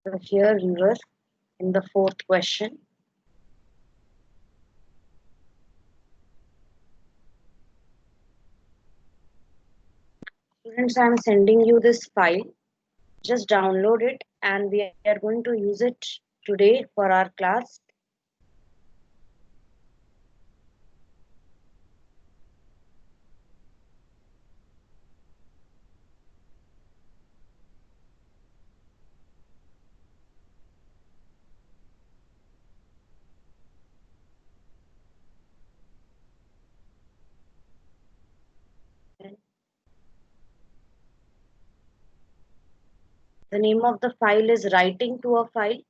So here we were in the fourth question. Students, I am sending you this file. Just download it and we are going to use it today for our class. The name of the file is writing to a file.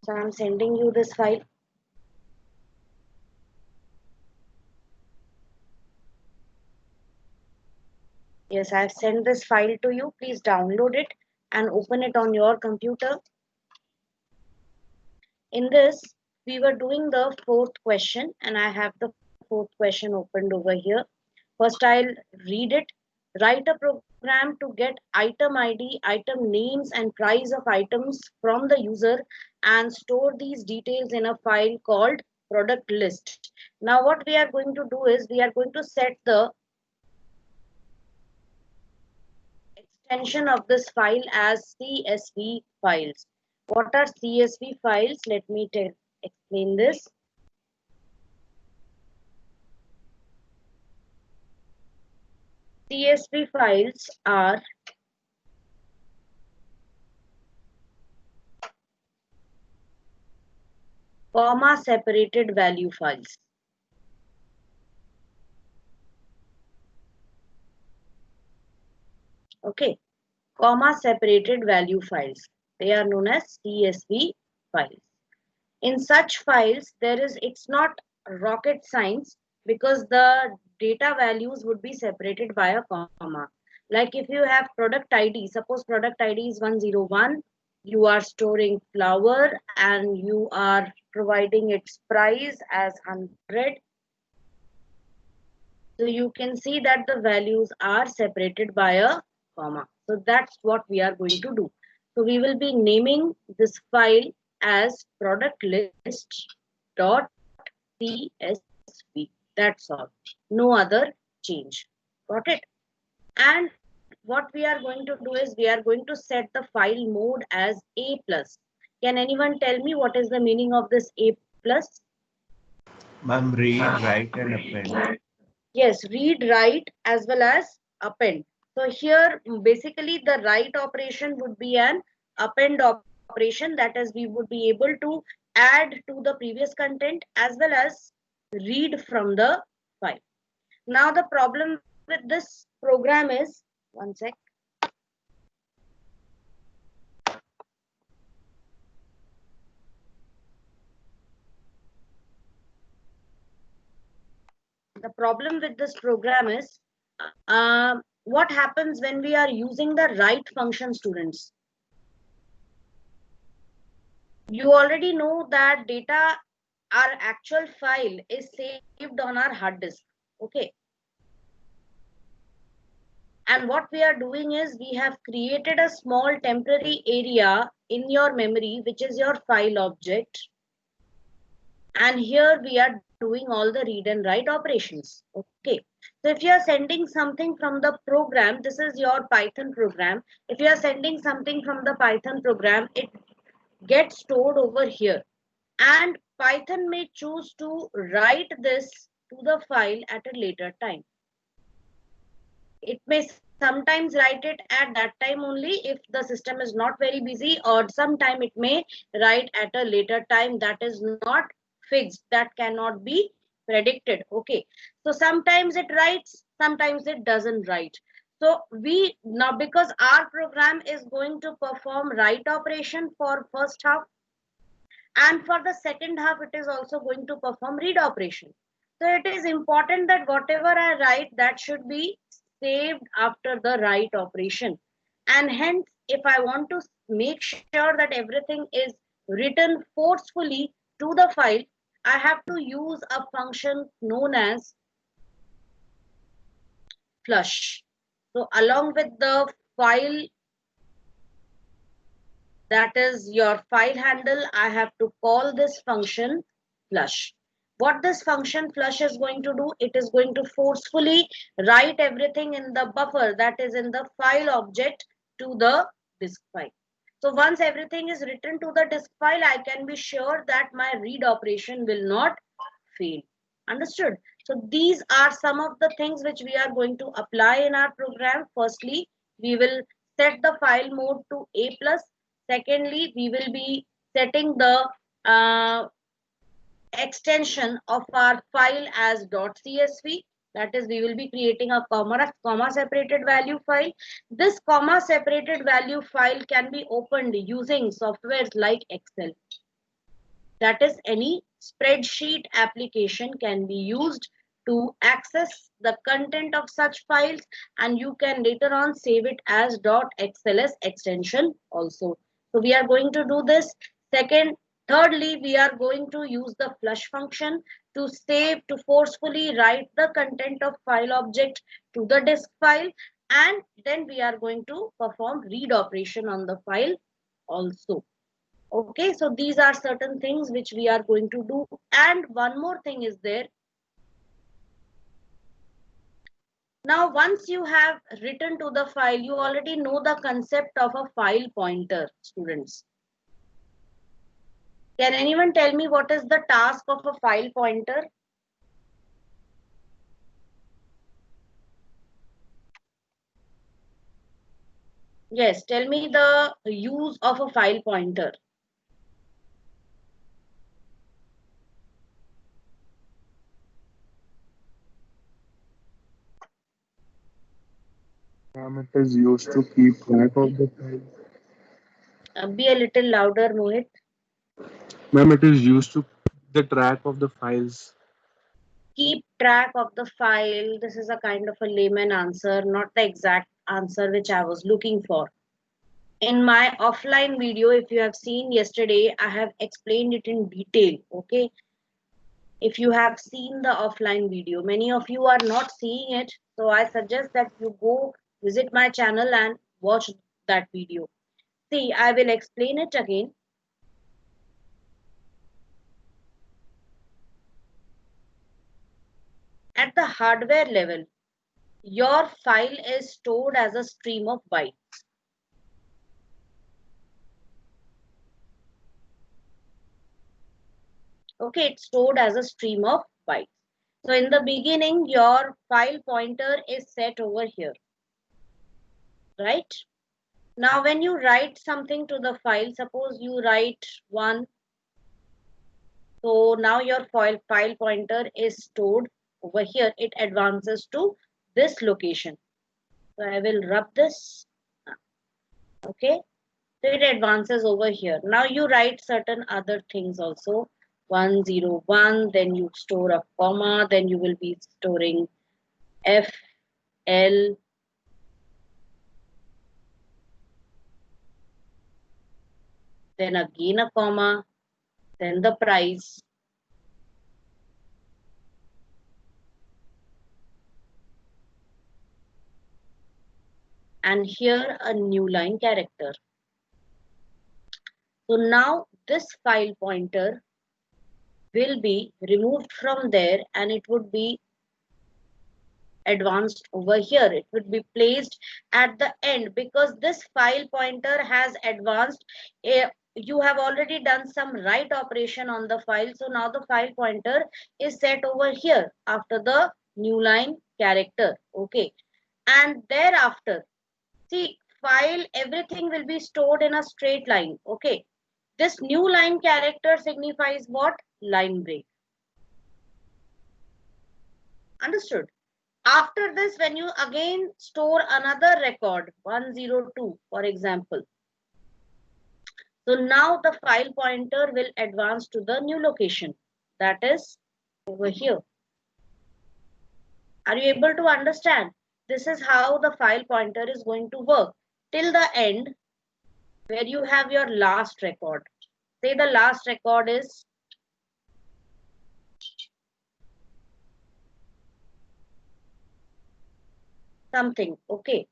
So I'm sending you this file. Yes, I've sent this file to you. Please download it and open it on your computer. In this, we were doing the fourth question and I have the fourth question opened over here. First, I'll read it. Write a program to get item ID, item names, and price of items from the user and store these details in a file called product list. Now, what we are going to do is we are going to set the extension of this file as CSV files. What are CSV files? Let me explain this. CSV files are comma separated value files. Okay, comma separated value files. They are known as CSV files. In such files, it's not rocket science because the data values would be separated by a comma. Like if you have product ID, suppose product ID is 101, you are storing flour and you are providing its price as 100. So you can see that the values are separated by a comma. So that's what we are going to do. So we will be naming this file as product list dot CSV. That's all. No other change. Got it? And what we are going to do is we are going to set the file mode as A plus. Can anyone tell me what is the meaning of this A plus? Ma'am, read, write, and append. Yes, read, write as well as append. So here basically the write operation would be an append operation, that is we would be able to add to the previous content as well as read from the file. Now the problem with this program is, one sec. The problem with this program is what happens when we are using the write function, students. You already know that data, our actual file is saved on our hard disk. Okay. And what we are doing is we have created a small temporary area in your memory, which is your file object. And here we are doing all the read and write operations. Okay. So if you are sending something from the program, this is your Python program. If you are sending something from the Python program, it gets stored over here. And Python may choose to write this to the file at a later time. It may sometimes write it at that time only if the system is not very busy, or sometime it may write at a later time that is not fixed, that cannot be predicted. Okay, so sometimes it writes, sometimes it doesn't write. So we now, because our program is going to perform write operation for first half, and for the second half it is also going to perform read operation. So it is important that whatever I write, that should be saved after the write operation. And hence, if I want to make sure that everything is written forcefully to the file, I have to use a function known as flush. So along with the file that is your file handle, I have to call this function flush. What this function flush is going to do, it is going to forcefully write everything in the buffer, that is in the file object, to the disk file. So once everything is written to the disk file, I can be sure that my read operation will not fail. Understood? So these are some of the things which we are going to apply in our program. Firstly, we will set the file mode to A+. Secondly, we will be setting the extension of our file as .csv. That is, we will be creating a comma separated value file. This comma separated value file can be opened using softwares like Excel. That is, any spreadsheet application can be used to access the content of such files, and you can later on save it as .xls extension also. So we are going to do this. Thirdly, we are going to use the flush function to save, to forcefully write the content of file object to the disk file, and then we are going to perform read operation on the file also. Okay, so these are certain things which we are going to do. And one more thing is there. Now, once you have written to the file, you already know the concept of a file pointer, students. Can anyone tell me what is the task of a file pointer? Yes, tell me the use of a file pointer. It is used to keep track of the file. Be a little louder, Mohit. Ma'am, it is used to keep the track of the files. Keep track of the file. This is a kind of a layman answer, not the exact answer which I was looking for. In my offline video, if you have seen yesterday, I have explained it in detail. Okay. If you have seen the offline video, many of you are not seeing it. So I suggest that you go visit my channel and watch that video. See, I will explain it again. At the hardware level, your file is stored as a stream of bytes. Okay, it's stored as a stream of bytes. So in the beginning, your file pointer is set over here, right? Now, when you write something to the file, suppose you write 1. So now your file pointer is stored over here. It advances to this location. So I will rub this. Okay. So it advances over here. Now you write certain other things also. 101, then you store a comma, then you will be storing F, L, then again a comma, then the price. And here a new line character. So now this file pointer will be removed from there and it would be advanced over here. It would be placed at the end because this file pointer has advanced. You have already done some write operation on the file. So now the file pointer is set over here after the new line character. Okay. And thereafter, see, file, everything will be stored in a straight line. Okay. This new line character signifies what? Line break. Understood? After this, when you again store another record, 102, for example. So now the file pointer will advance to the new location. That is over here. Are you able to understand? This is how the file pointer is going to work till the end where you have your last record. Say the last record is something. Okay.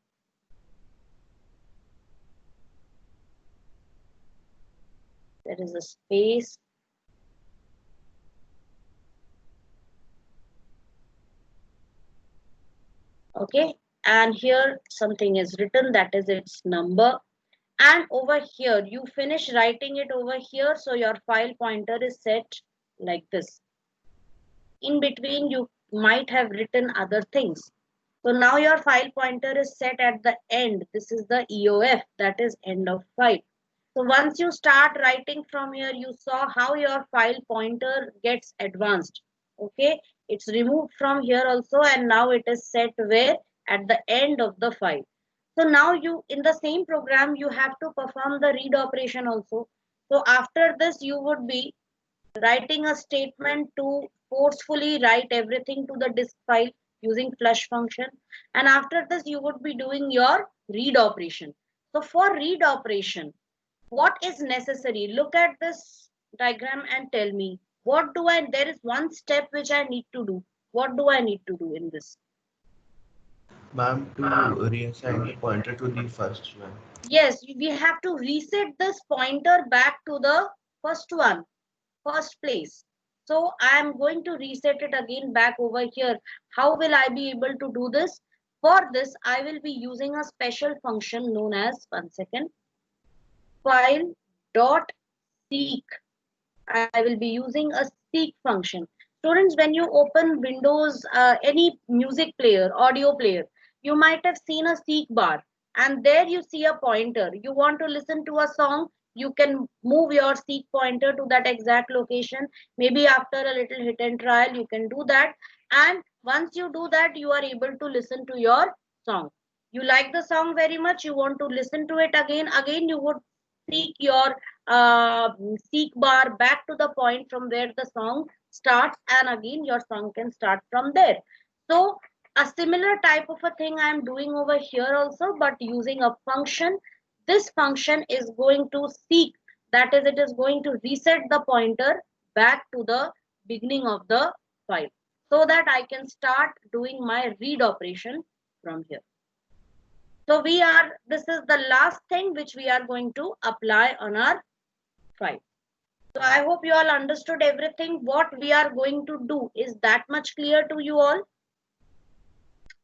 There is a space. Okay, and here something is written, that is its number. And over here, you finish writing it over here, so your file pointer is set like this. In between, you might have written other things. So now your file pointer is set at the end. This is the EOF, that is end of file. So once you start writing from here, you saw how your file pointer gets advanced. Okay, it's removed from here also, and now it is set where? At the end of the file. So now you, in the same program, you have to perform the read operation also. So after this, you would be writing a statement to forcefully write everything to the disk file using flush function. And after this, you would be doing your read operation. So for read operation, what is necessary? Look at this diagram and tell me, what do I, there is one step which I need to do. What do I need to do in this? Ma'am, to reassign the pointer to the first one. Yes, we have to reset this pointer back to the first one, first place. So I am going to reset it again back over here. How will I be able to do this? For this, I will be using a special function known as, one second, file dot seek. I will be using a seek function. Students, when you open Windows, any music player, audio player, you might have seen a seek bar, and there you see a pointer. You want to listen to a song, you can move your seek pointer to that exact location. Maybe after a little hit and trial, you can do that. And once you do that, you are able to listen to your song. You like the song very much, you want to listen to it again. Again, you would seek your uh, seek bar back to the point from where the song starts, and again your song can start from there. So a similar type of a thing I am doing over here also, but using a function. This function is going to seek, that is, it is going to reset the pointer back to the beginning of the file, so that I can start doing my read operation from here. So this is the last thing which we are going to apply on our file. So I hope you all understood everything. What we are going to do is that much clear to you all,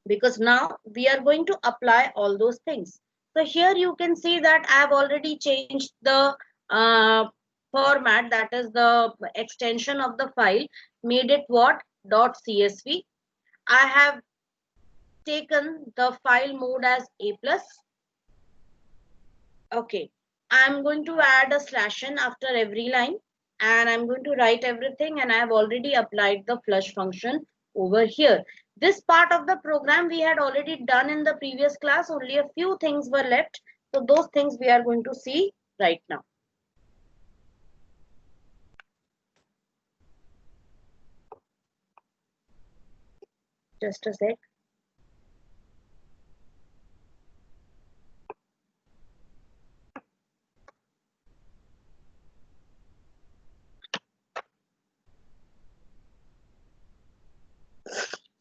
because now we are going to apply all those things. So here you can see that I have already changed the format, that is the extension of the file, made it what? .csv. I have taken the file mode as A+. Okay, I'm going to add a slash n after every line, and I'm going to write everything, and I have already applied the flush function over here. This part of the program we had already done in the previous class, only a few things were left. So those things we are going to see right now. Just a sec.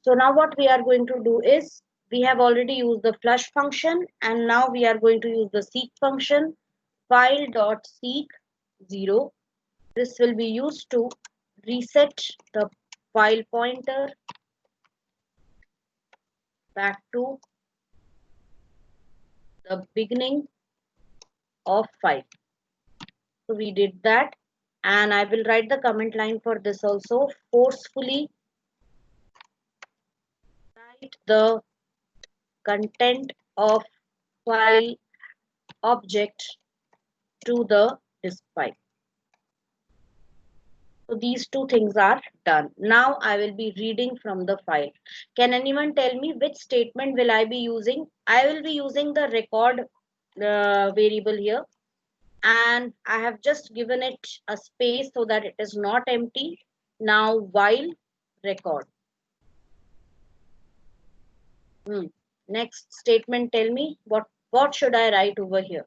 So now what we are going to do is, we have already used the flush function, and now we are going to use the seek function, file.seek 0. This will be used to reset the file pointer back to the beginning of file. So we did that, and I will write the comment line for this also. Forcefully write the content of file object to the disk file. So these two things are done. Now I will be reading from the file. Can anyone tell me which statement will I be using? I will be using the record variable here, and I have just given it a space so that it is not empty. Now while record. Next statement, tell me what should I write over here?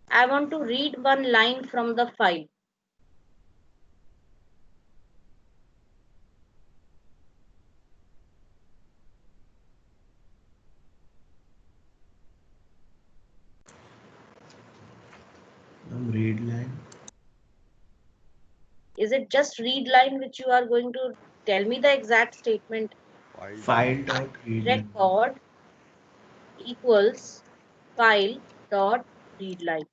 I want to read one line from the file. Is it just read line which you are going to tell me the exact statement? File dot read line. Record equals file dot read line.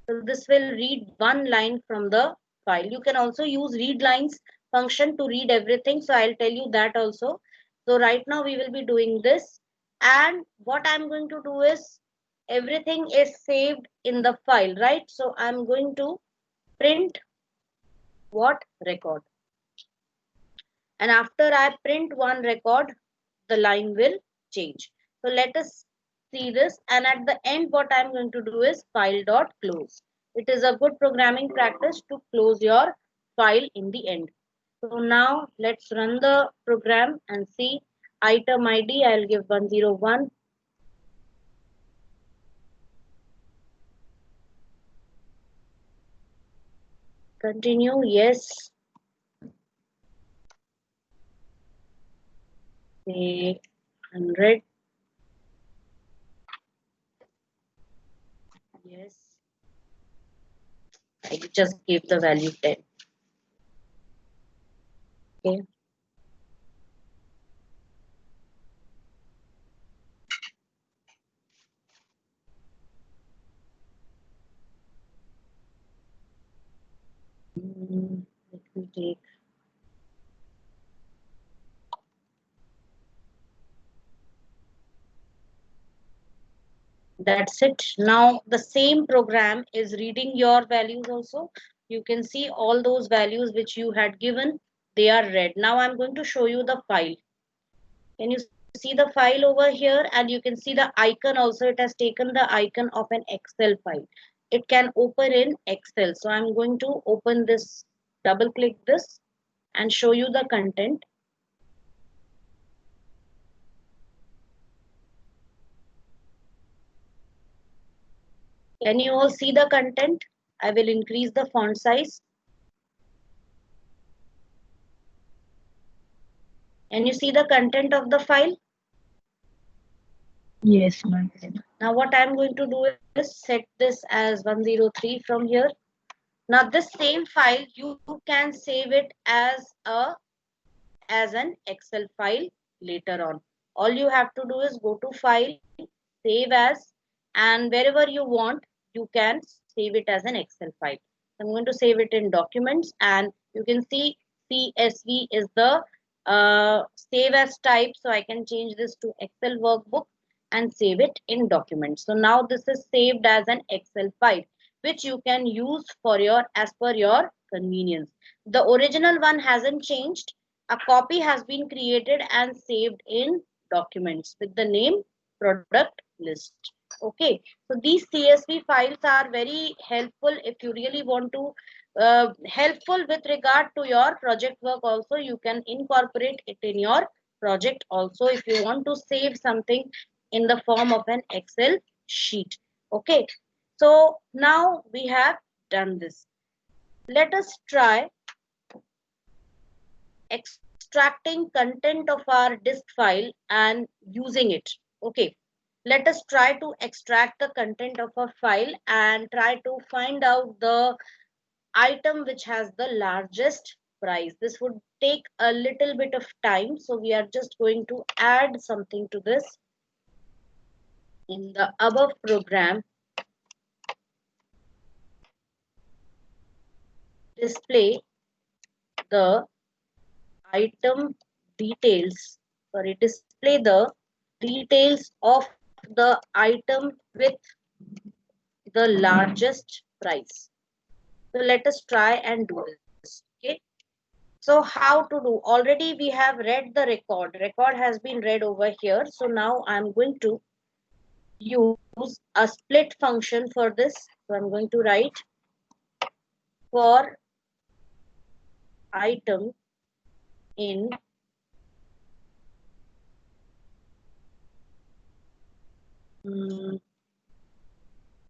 So this will read one line from the file. You can also use read lines function to read everything. So I'll tell you that also. So right now we will be doing this. And what I'm going to do is everything is saved in the file, right? So I'm going to print what record. And after I print one record, the line will change. So let us see this. And at the end, what I'm going to do is file dot close. It is a good programming practice to close your file in the end. So now let's run the program and see item ID. I'll give 101. Continue. Yes. Say 100. Yes. I just gave the value 10. Okay. Let me take. That's it. Now the same program is reading your values also. You can see all those values which you had given, they are read. Now I'm going to show you the file. Can you see the file over here? And you can see the icon also. It has taken the icon of an Excel file. It can open in Excel. So I'm going to open this, double click this and show you the content. Can you all see the content? I will increase the font size. Can you see the content of the file? Yes, ma'am. Now what I'm going to do is set this as 103 from here. Now this same file, you can save it as an Excel file later on. All you have to do is go to file, save as, and wherever you want, you can save it as an Excel file. I'm going to save it in documents, and you can see CSV is the save as type. So I can change this to Excel workbook and save it in documents. So now this is saved as an Excel file, which you can use for your as per your convenience. The original one hasn't changed. A copy has been created and saved in documents with the name product list. Okay, so these CSV files are very helpful if you really want to helpful with regard to your project work. Also, you can incorporate it in your project also if you want to save something in the form of an Excel sheet. Okay, so now we have done this. Let us try extracting content of our disk file and using it. Okay, let us try to extract the content of a file and try to find out the item which has the largest price. This would take a little bit of time, so we are just going to add something to this. In the above program, display the item details, display the details of the item with the largest price. So let us try and do this. Okay. So how to do? Already we have read the record. Record has been read over here. So now I'm going to use a split function for this. So I'm going to write for item in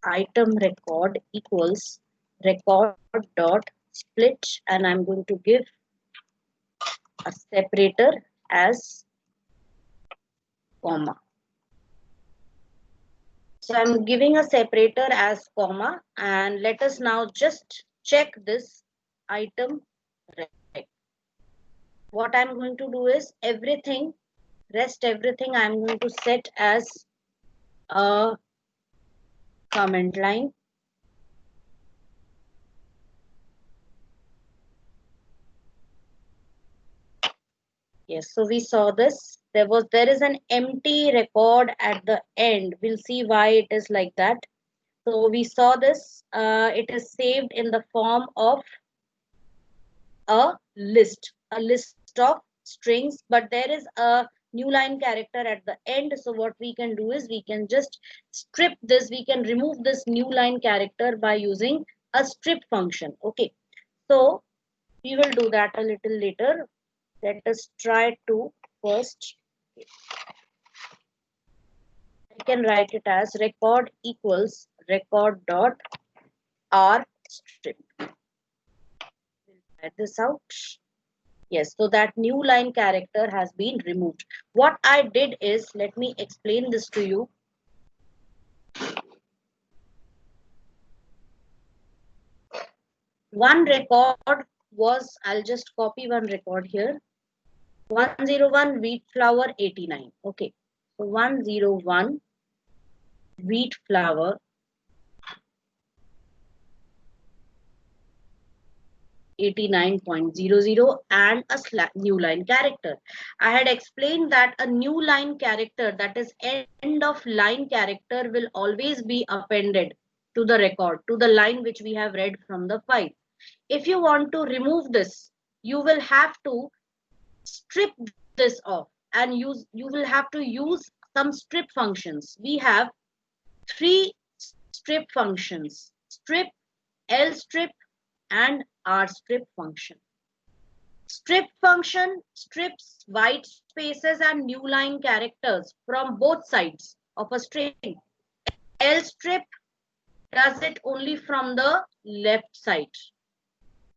item record equals record dot split, and I'm going to give a separator as comma. So I'm giving a separator as comma, and let us now just check this item rec. What I'm going to do is everything I'm going to set as a comment line. Yes, so we saw this. There is an empty record at the end. We'll see why it is like that. So we saw this. It is saved in the form of a list of strings, but there is a new line character at the end. So what we can do is we can just strip this. We can remove this new line character by using a strip function. Okay, so we will do that a little later. Let us try to first. I can write it as record equals record dot r strip. We'll try this out. Yes, so that new line character has been removed. What I did is, let me explain this to you. One record was, I'll just copy one record here. 101 wheat flour 89. Okay, so 101 wheat flour 89.00 and a new line character. I had explained that a new line character, that is end of line character, will always be appended to the record, to the line which we have read from the file. If you want to remove this, you will have to strip this off and you will have to use some strip functions. We have three strip functions: strip, lstrip, and rstrip function. Strip function strips white spaces and new line characters from both sides of a string. Lstrip does it only from the left side.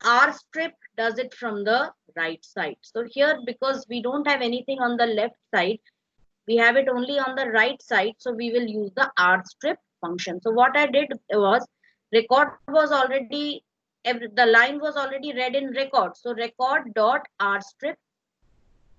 Rstrip does it from the right side. So here, because we don't have anything on the left side, we have it only on the right side, so we will use the rstrip function. So what I did was, record was already, the line was already read in record, so record dot rstrip,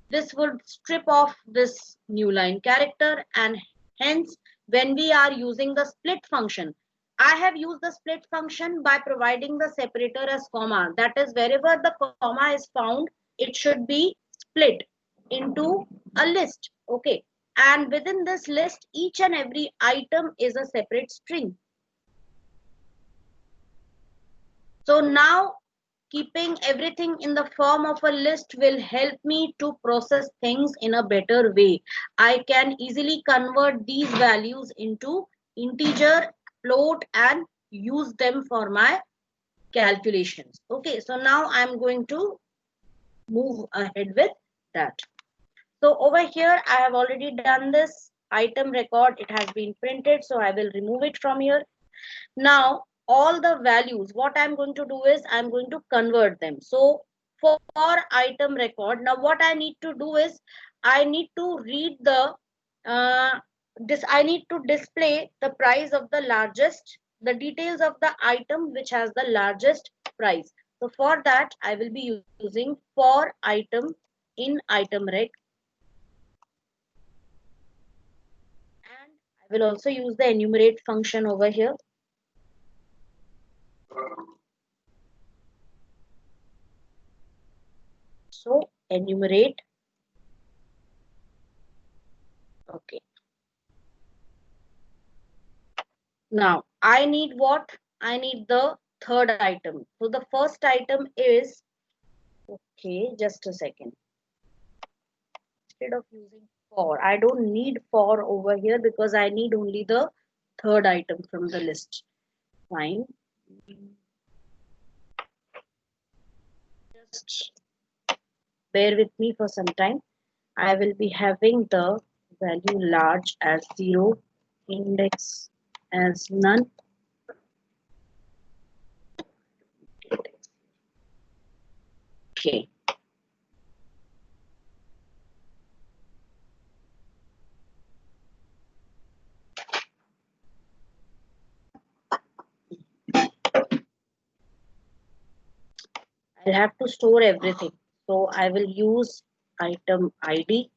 this would strip off this new line character, and hence when we are using the split function, I have used the split function by providing the separator as comma. That is, wherever the comma is found, it should be split into a list. Okay, and within this list, each and every item is a separate string. So now keeping everything in the form of a list will help me to process things in a better way. I can easily convert these values into integer, float, and use them for my calculations. Okay, so now I'm going to move ahead with that. So over here, I have already done this item record. It has been printed, so I will remove it from here. Now, all the values, what I'm going to do is I'm going to convert them. So for item record, now what I need to do is I need to read the I need to display the price of the largest, the details of the item which has the largest price. So for that, I will be using for item in item rec, and I will also use the enumerate function over here. So enumerate. Okay. Now I need what? I need the third item. So the first item is, okay, just a second. Instead of using for, I don't need for over here because I need only the third item from the list. Fine. Just bear with me for some time. I will be having the value large as 0, index as none. Okay. I'll have to store everything. So I will use item ID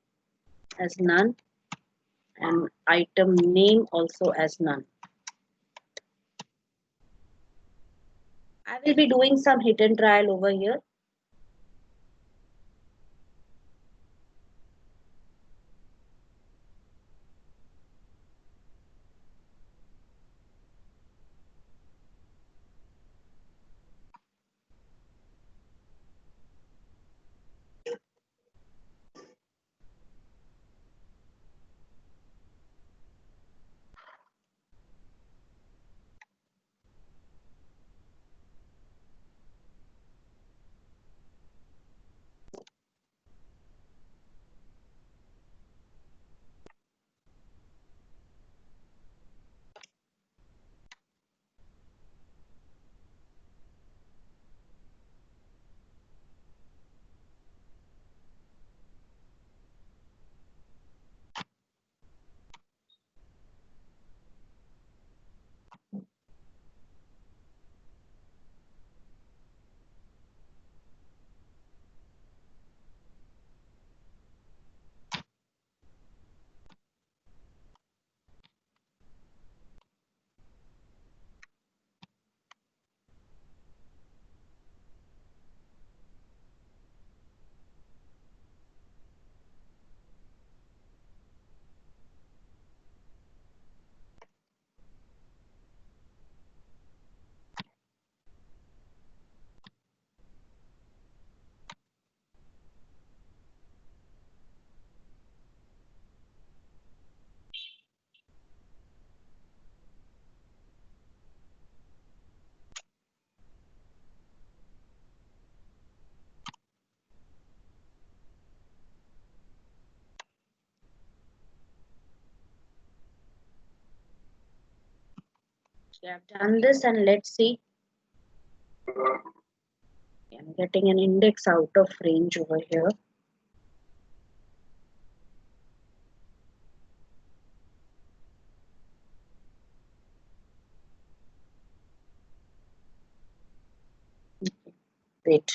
as none and item name also as none. I will be doing some hit and trial over here. Okay, I've done this and let's see. I'm getting an index out of range over here. Wait.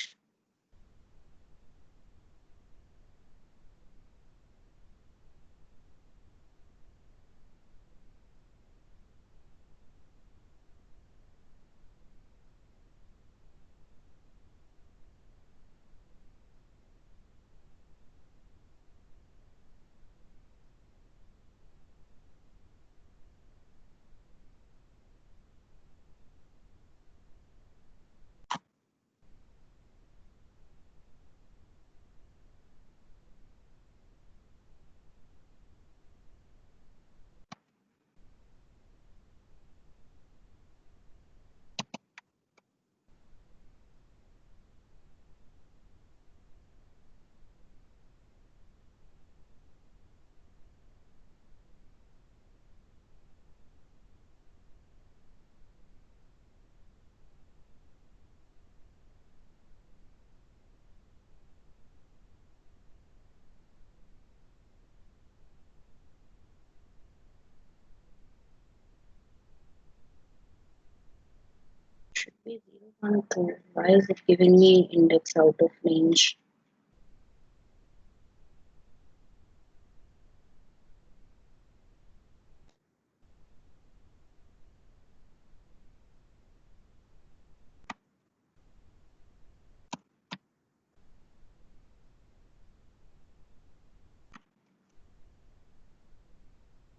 Should be 0, 1, 2. Why is it giving me index out of range?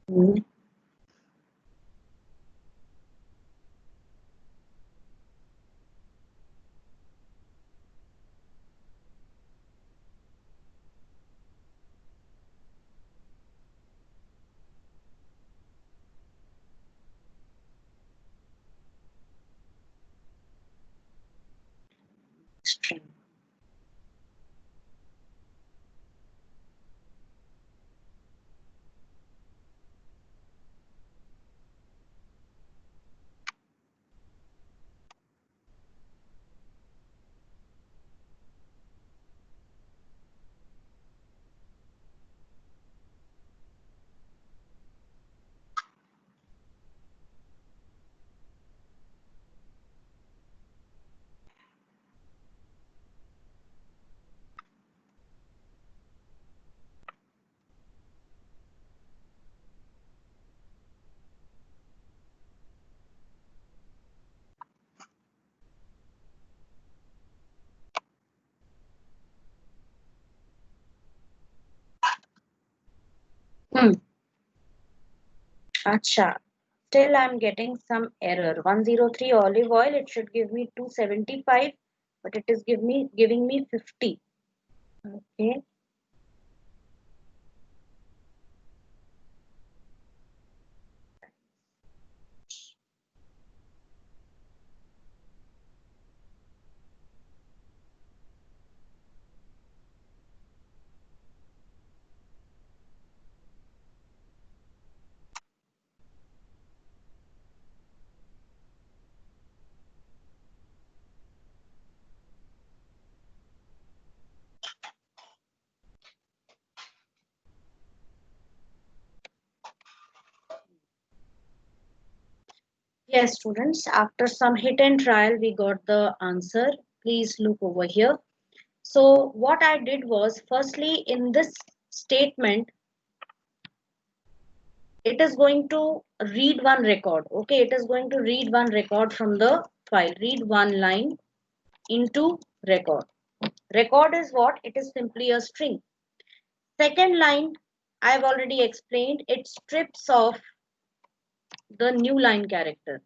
Hmm. String. Acha. Still I'm getting some error. 103 olive oil, it should give me 275, but it is giving me 50. Okay. Yes, students, after some hit and trial, we got the answer. Please look over here. So what I did was, firstly, in this statement, it is going to read one record. Okay, it is going to read one record from the file. Read one line into record. Record is what? It is simply a string. Second line, I've already explained, it strips off the new line character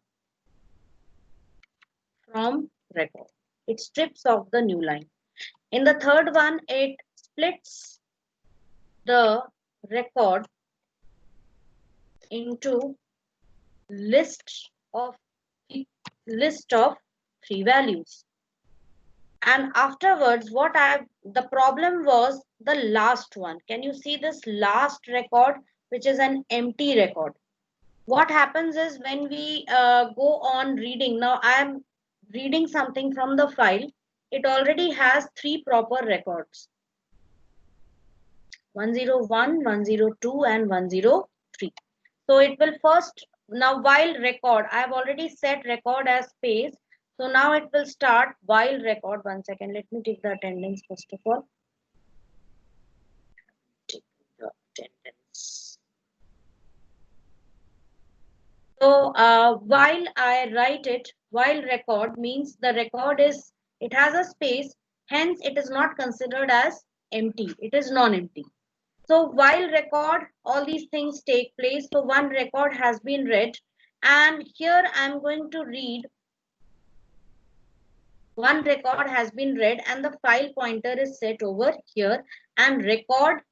from record. It strips off the new line. In the third one, it splits the record into list of three values. And afterwards, the problem was the last one. Can you see this last record, which is an empty record? What happens is when we go on reading, now I am reading something from the file, it already has three proper records, 101, 102 and 103. So it will first, now while record, I have already set record as space. So now it will start while record. 1 second, let me take the attendance first of all. Take the attendance. So while I write it, while record means the record is, it has a space, hence it is not considered as empty. It is non-empty. So while record, all these things take place. So one record has been read, and here I'm going to read. One record has been read and the file pointer is set over here, and record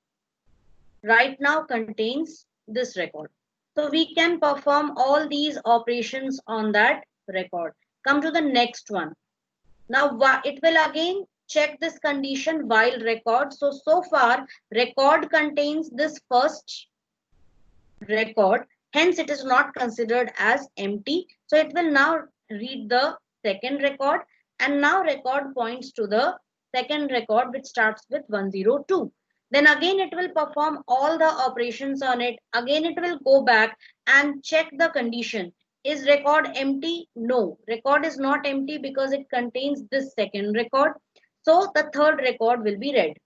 right now contains this record. So we can perform all these operations on that record. Come to the next one. Now it will again check this condition while record. So far record contains this first record, hence it is not considered as empty. So it will now read the second record, and now record points to the second record, which starts with 102. Then again it will perform all the operations on it. Again it will go back and check the condition. Is record empty? No, record is not empty because it contains this second record. So the third record will be read.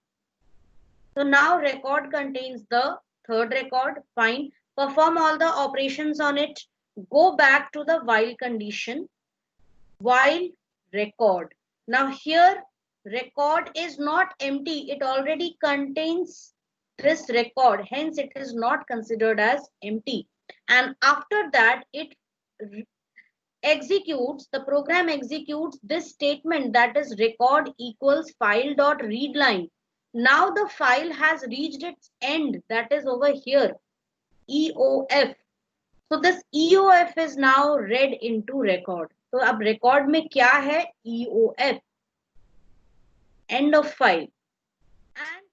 So now record contains the third record. Fine. Perform all the operations on it. Go back to the while condition. While record. Now here record is not empty. It already contains this record. Hence it is not considered as empty. And after that it executes, the program executes this statement, that is record equals file dot read line. Now the file has reached its end, that is over here, EOF. So this EOF is now read into record. So ab record mein kya hai? EOF, end of file. And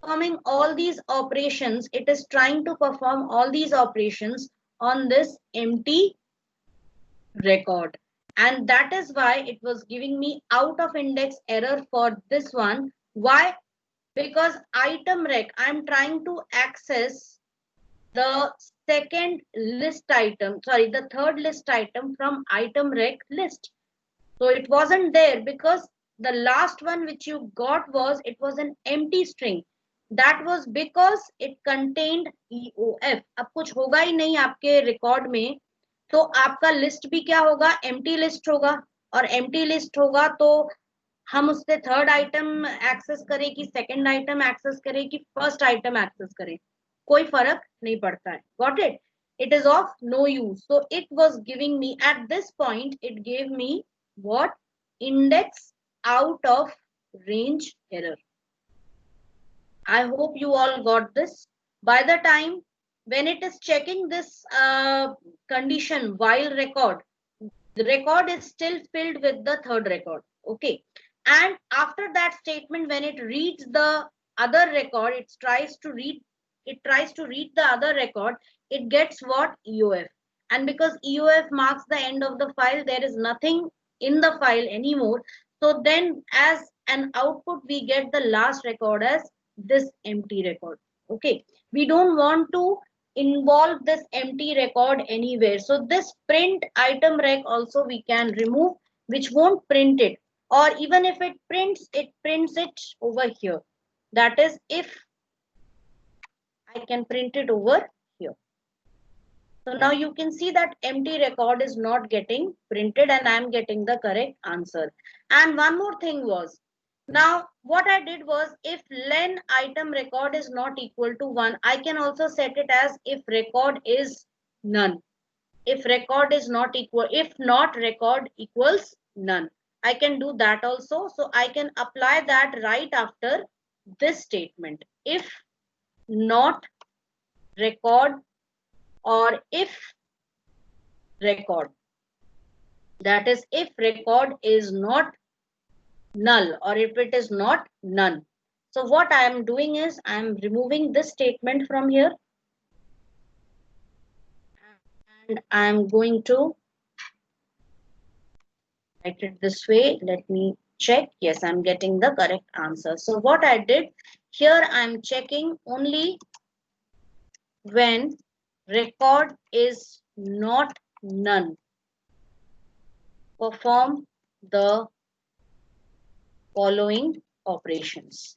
performing all these operations, it is trying to perform all these operations on this empty record, and that is why it was giving me out of index error for this one. Why? Because item rec, I'm trying to access the second list item, sorry, the third list item from item rec list. So it wasn't there because the last one which you got was, it was an empty string. That was because it contained EOF. अब कुछ होगा ही नहीं आपके record में, तो आपका list भी क्या होगा? एम्प्टी लिस्ट होगा, और एम्प्टी लिस्ट होगा तो हम उससे थर्ड आइटम एक्सेस करें कि सेकंड आइटम एक्सेस करें कि फर्स्ट आइटम एक्सेस करें, कोई फर्क नहीं पड़ता है. Got it? it is of no use. So it was giving me, at this point, it gave me what? Index out of range error. I hope you all got this. By the time when it is checking this condition while record, the record is still filled with the third record. Okay. And after that statement, when it reads the other record, it tries to read the other record, it gets what? EOF. And because EOF marks the end of the file, there is nothing in the file anymore. So then as an output, we get the last record as this empty record. Okay. We don't want to involve this empty record anywhere. So this print item rec also we can remove, which won't print it. Or even if it prints it over here. That is, if I can print it over here. So now you can see that empty record is not getting printed and I'm getting the correct answer. And one more thing was, now what I did was, if len item record is not equal to 1, I can also set it as if record is none. If record is not equal, if not record equals none. I can do that also. So I can apply that right after this statement. If not record or if record. That is, if record is not null or if it is not none. So what I am doing is I am removing this statement from here. And I am going to write it this way. Let me check. Yes, I'm getting the correct answer. So what I did here, I'm checking only when record is not none. Perform the following operations.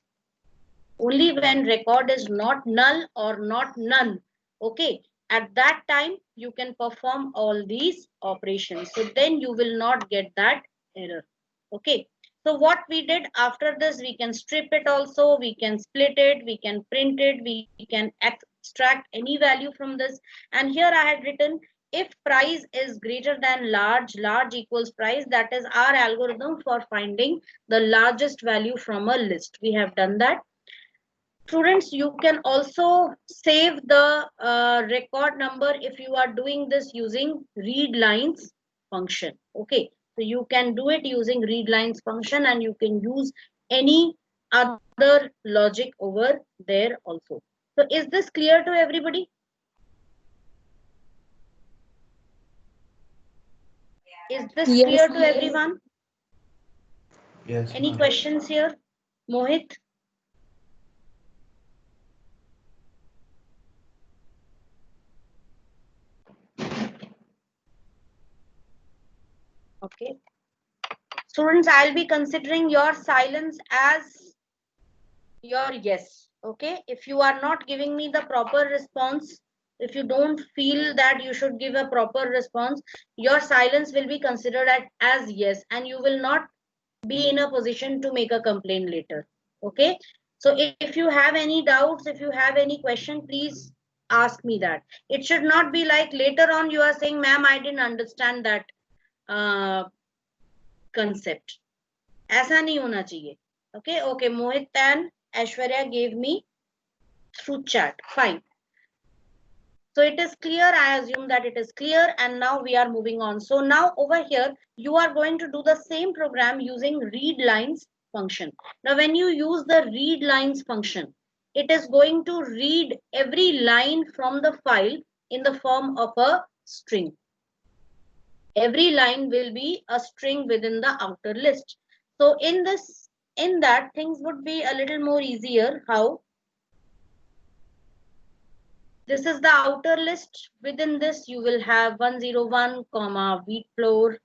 Only when record is not null or not none. Okay. At that time, you can perform all these operations. So then you will not get that error. Okay. So what we did after this, we can strip it also, we can split it, we can print it, we can extract any value from this. And here I had written, if price is greater than large, large equals price. That is our algorithm for finding the largest value from a list. We have done that. Students, you can also save the record number if you are doing this using read lines function. Okay, so you can do it using read lines function and you can use any other logic over there also. So is this clear to everybody? Is this clear to everyone? Yes. Any questions here? Mohit? Okay. Students, I'll be considering your silence as your yes. Okay. If you are not giving me the proper response, if you don't feel that you should give a proper response, your silence will be considered as yes, and you will not be in a position to make a complaint later. Okay. So if you have any doubts, if you have any question, please ask me that. It should not be like later on you are saying, ma'am, I didn't understand that concept. ऐसा नहीं होना चाहिए. Okay. Okay. Mohit and Aishwarya gave me through chat. Fine. So it is clear. I assume that it is clear. And now we are moving on. So now over here, you are going to do the same program using read lines function. Now, when you use the read lines function, it is going to read every line from the file in the form of a string. Every line will be a string within the outer list. So in that things would be a little more easier. How? This is the outer list. Within this, you will have 101, comma, wheat flour.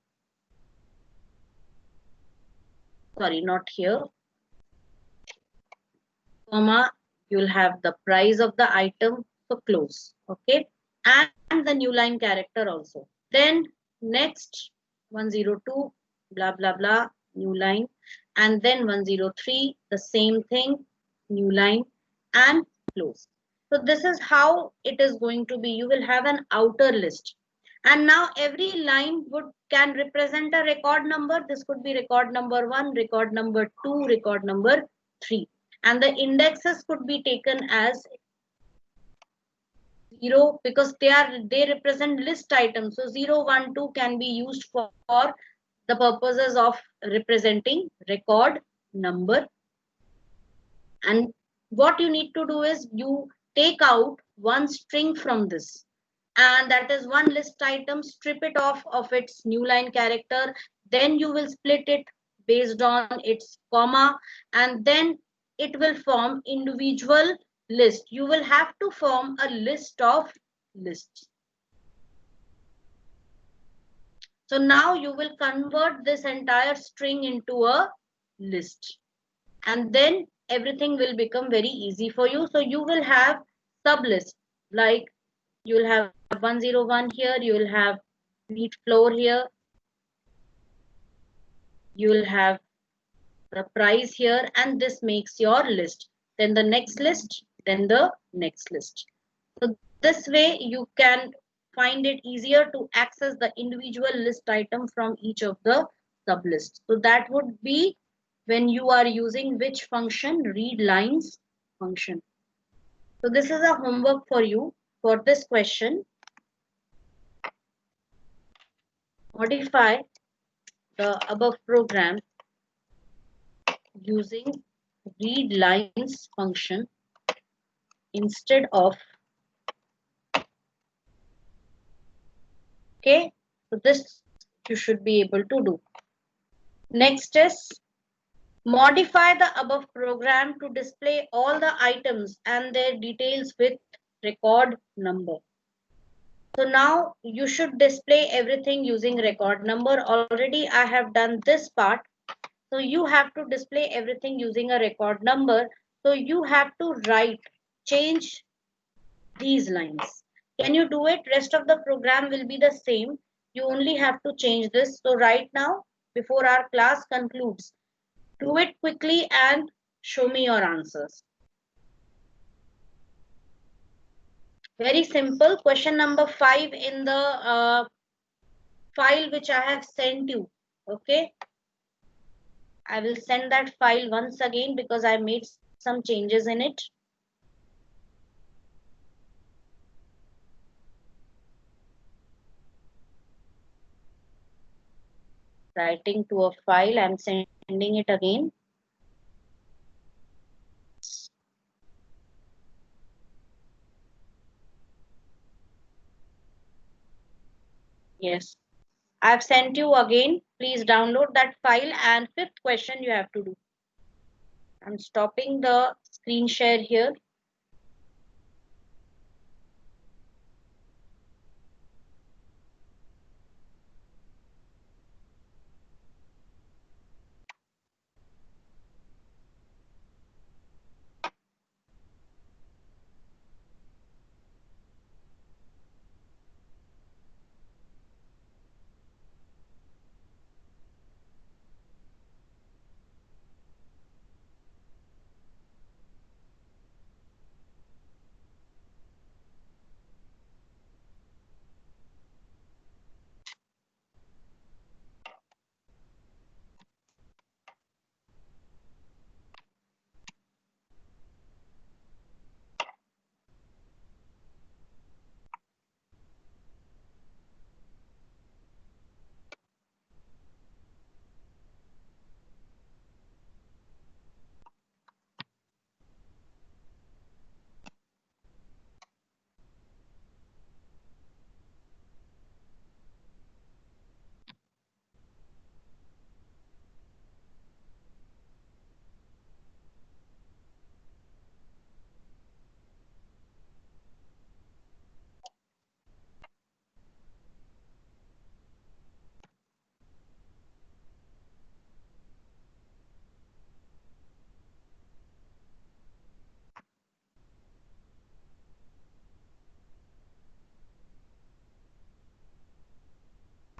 Sorry, not here. Comma, you will have the price of the item, so close. Okay. And the new line character also. Then next 102, blah, blah, blah, new line. And then 103, the same thing, new line and close. So this is how it is going to be. You will have an outer list. And now every line can represent a record number. This could be record number 1, record number 2, record number 3. And the indexes could be taken as 0 because they represent list items. So 0, 1, 2 can be used for the purposes of representing record number. And what you need to do is you take out one string from this, and that is one list item, strip it off of its new line character, then you will split it based on its comma, and then it will form individual list. You will have to form a list of lists. So now you will convert this entire string into a list, and then everything will become very easy for you. So you will have sub lists, like you will have 101 here, you will have wheat flour here, you will have the price here, and this makes your list. Then the next list, then the next list. So this way you can find it easier to access the individual list item from each of the sub lists. So that would be when you are using which function? Read lines function. So this is a homework for you for this question. Modify the above program using read lines function instead of. Okay, so this you should be able to do. Next is modify the above program to display all the items and their details with record number. So now you should display everything using record number. Already I have done this part. So you have to display everything using a record number. So you have to change these lines. Can you do it? Rest of the program will be the same. You only have to change this. So right now, before our class concludes, do it quickly and show me your answers. Very simple. Question number 5 in the file which I have sent you. Okay. I will send that file once again because I made some changes in it. Writing to a file, I'm sending it again. Yes, I've sent you again. Please download that file, and 5th question you have to do. I'm stopping the screen share here.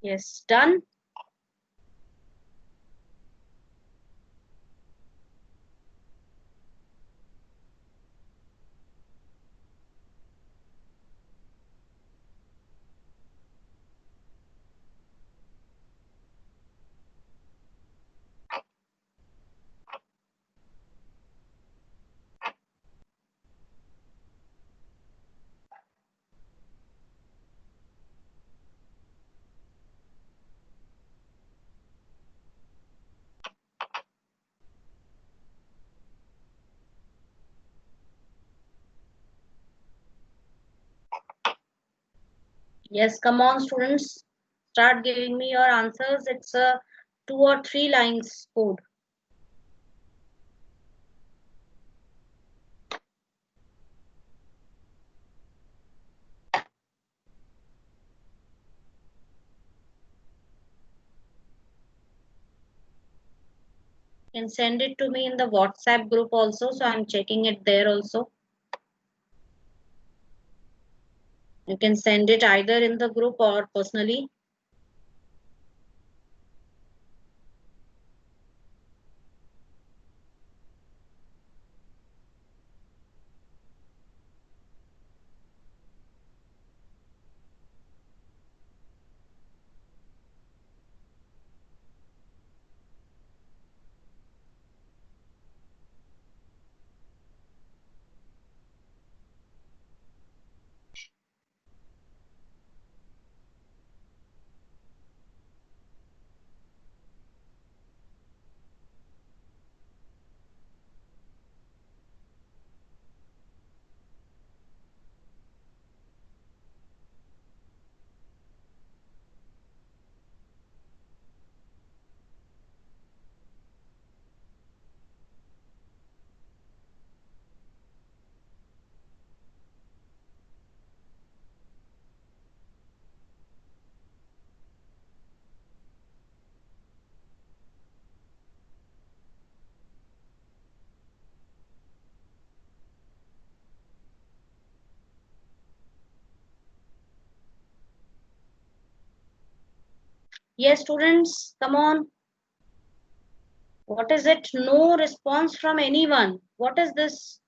Yes, done. Yes, come on, students. Start giving me your answers. It's a 2 or 3 lines code. You can send it to me in the WhatsApp group also. So I'm checking it there also. You can send it either in the group or personally. Yes, students, come on. What is it? No response from anyone. What is this?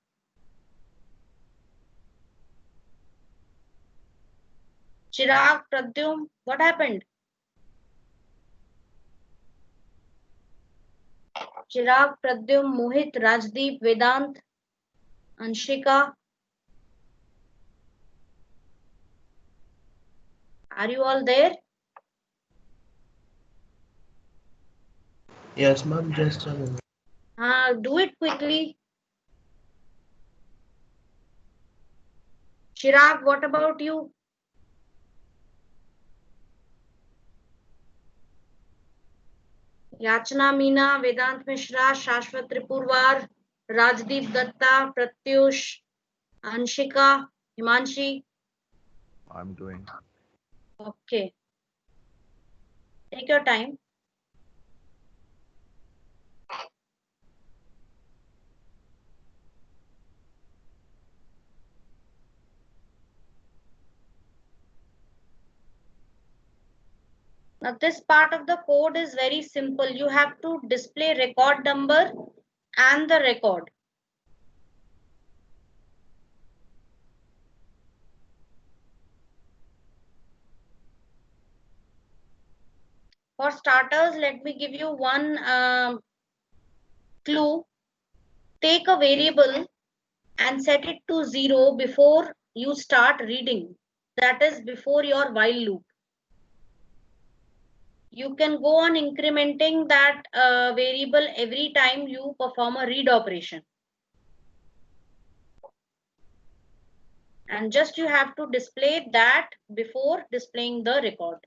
Chirag, Pradyum, what happened? Chirag, Pradyum, Mohit, Rajdeep, Vedant, Anshika. Are you all there? Yes, ma'am, just a moment. Do it quickly. Chirag, what about you? Yachna Meena, Vedant Mishra, Shashwat Tripurwar, Rajdeep Datta, Pratyush, Anshika, Himanshi. I'm doing. Okay. Take your time. Now this part of the code is very simple. You have to display record number and the record. For starters, let me give you one clue. Take a variable and set it to 0 before you start reading. That is before your while loop. You can go on incrementing that variable every time you perform a read operation. And just you have to display that before displaying the record.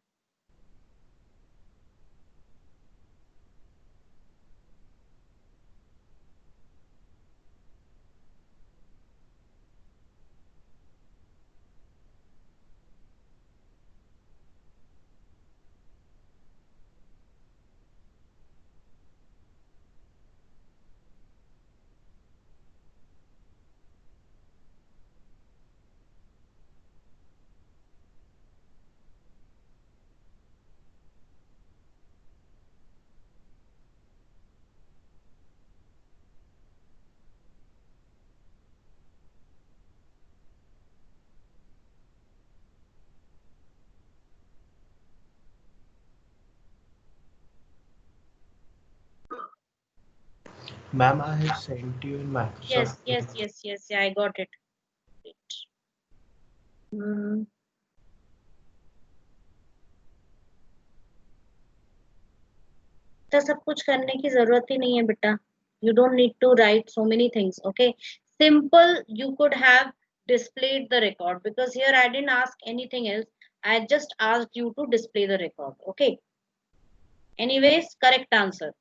Ma'am, I have sent you in Microsoft. Yes, yeah, I got it. Hmm. तो सब कुछ करने की जरूरत ही नहीं है बेटा. You don't need to write so many things. Okay, simple. You could have displayed the record because here I didn't ask anything else. I just asked you to display the record. Okay. Anyways, correct answer.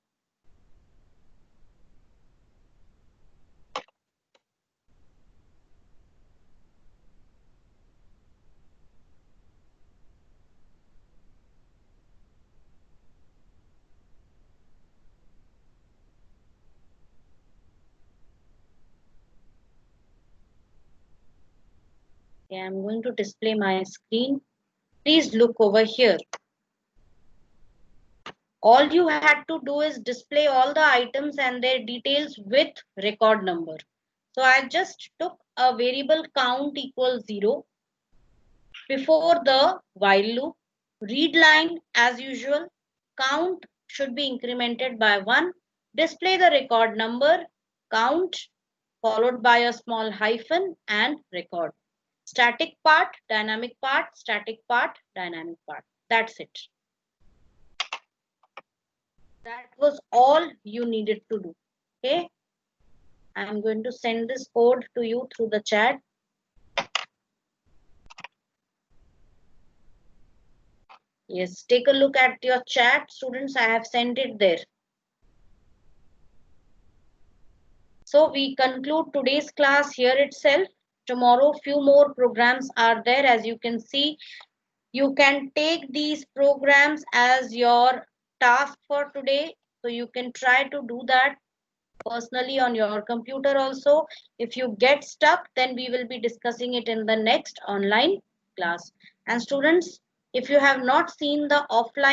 Okay, I'm going to display my screen. Please look over here. All you had to do is display all the items and their details with record number. So I just took a variable count equals 0 before the while loop. Read line as usual. Count should be incremented by 1. Display the record number, count, followed by a small hyphen and record. Static part, dynamic part, static part, dynamic part. That's it. That was all you needed to do. Okay. I'm going to send this code to you through the chat. Yes, take a look at your chat, students. I have sent it there. So we conclude today's class here itself. Tomorrow, few more programs are there. As you can see, you can take these programs as your task for today. So you can try to do that personally on your computer also. If you get stuck, then we will be discussing it in the next online class. And students, if you have not seen the offline